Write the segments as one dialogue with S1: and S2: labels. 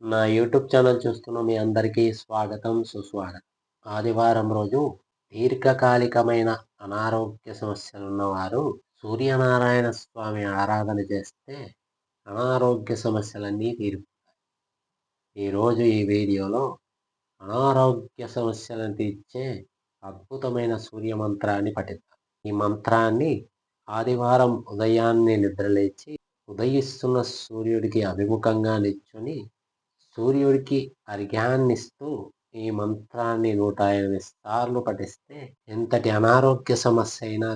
S1: నా YouTube channel చూస్తున్న మీ అందరికీ స్వాగతం, సుస్వాగతం. ఆదివారం రోజు దీర్ఘకాలికమైన అనారోగ్య సమస్యలున్నవారు సూర్యనారాయణ స్వామి ఆరాధన చేస్తే అనారోగ్య సమస్యలన్నీ తీరిపోతాయి. ఈరోజు ఈ వీడియోలో అనారోగ్య సమస్యలను తీర్చే అద్భుతమైన సూర్య మంత్రాన్ని పఠిద్దాం. ఈ మంత్రాన్ని ఆదివారం ఉదయాన్నే నిద్రలేచి ఉదయిస్తున్న సూర్యుడికి అభిముఖంగా నిల్చొని సూర్యుడికి అర్ఘ్యాన్నిస్తూ ఈ మంత్రాన్ని 108 సార్లు పఠిస్తే ఎంతటి అనారోగ్య సమస్య అయినా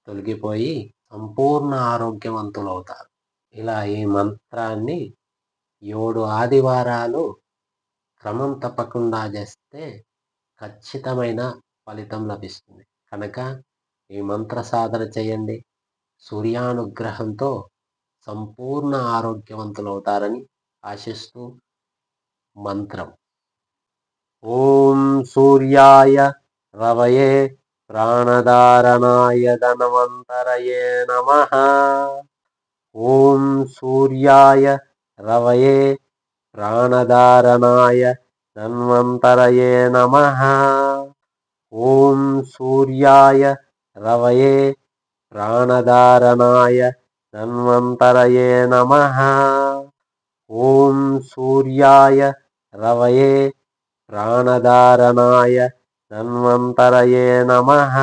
S1: తొలగిపోయి సంపూర్ణ ఆరోగ్యవంతులవుతారు. ఇలా ఈ మంత్రాన్ని 7 ఆదివారాలు క్రమం తప్పకుండా చేస్తే ఖచ్చితమైన ఫలితం లభిస్తుంది. కనుక ఈ మంత్ర సాధన చేయండి. సూర్యానుగ్రహంతో సంపూర్ణ ఆరోగ్యవంతులవుతారని ఆశిస్తూ మంత్రం. ఓం సూర్యాయ రవయే ప్రాణధారణాయ ధన్వంతరయే నమః. ఓం సూర్యాయ రవయే ప్రాణధారణాయ ధన్వంతరయే నమః. ఓం సూర్యాయ రవయే ప్రాణధారణాయ ధన్వంతరయే నమః. ఓం సూర్యాయ రవయే ప్రాణధారణాయ ధన్వంతరయే నమః.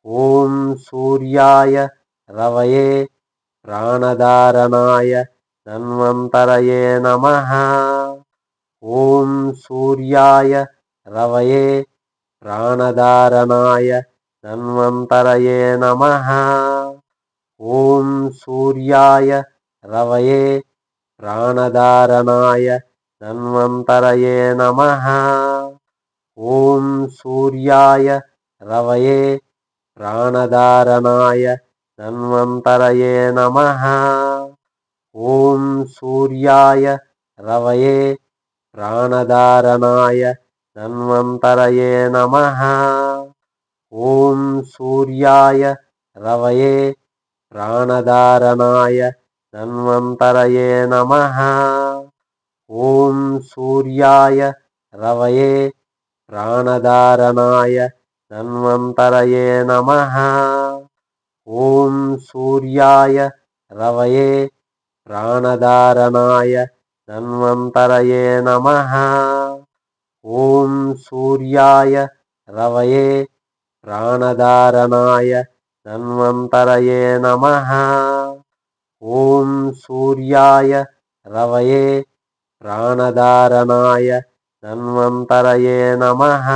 S1: ఓం సూర్యాయ రవయే ప్రాణధారణాయ ధన్వంతరయే నమః. ఓం సూర్యాయ రవయే ప్రాణధారణాయ ధన్వంతరయే నమః. ఓం సూర్యాయ రవయే ప్రాణధారణాయ ధన్వంతరయే నమః. ఓం సూర్యాయ రవయే ప్రాణధారణాయ ధన్వంతరయే నమః. ఓం సూర్యాయ రవయే ప్రాణధారణాయ ధన్వంతరయే నమః. ఓం సూర్యాయ రవయే ప్రాణధారణాయ ధన్వంతరయే నమః. ఓం సూర్యాయ రవయే ప్రాణధారణాయ ధన్వంతరయే నమః. ఓం సూర్యాయ రవయే ప్రాణధారణాయ ధన్వంతరయే నమః. ఓం సూర్యాయ రవయే ప్రాణధారణాయ ధన్వంతరయే నమః. ఓం సూర్యాయ రవయే ప్రాణధారణాయ ధన్వంతరయే నమః.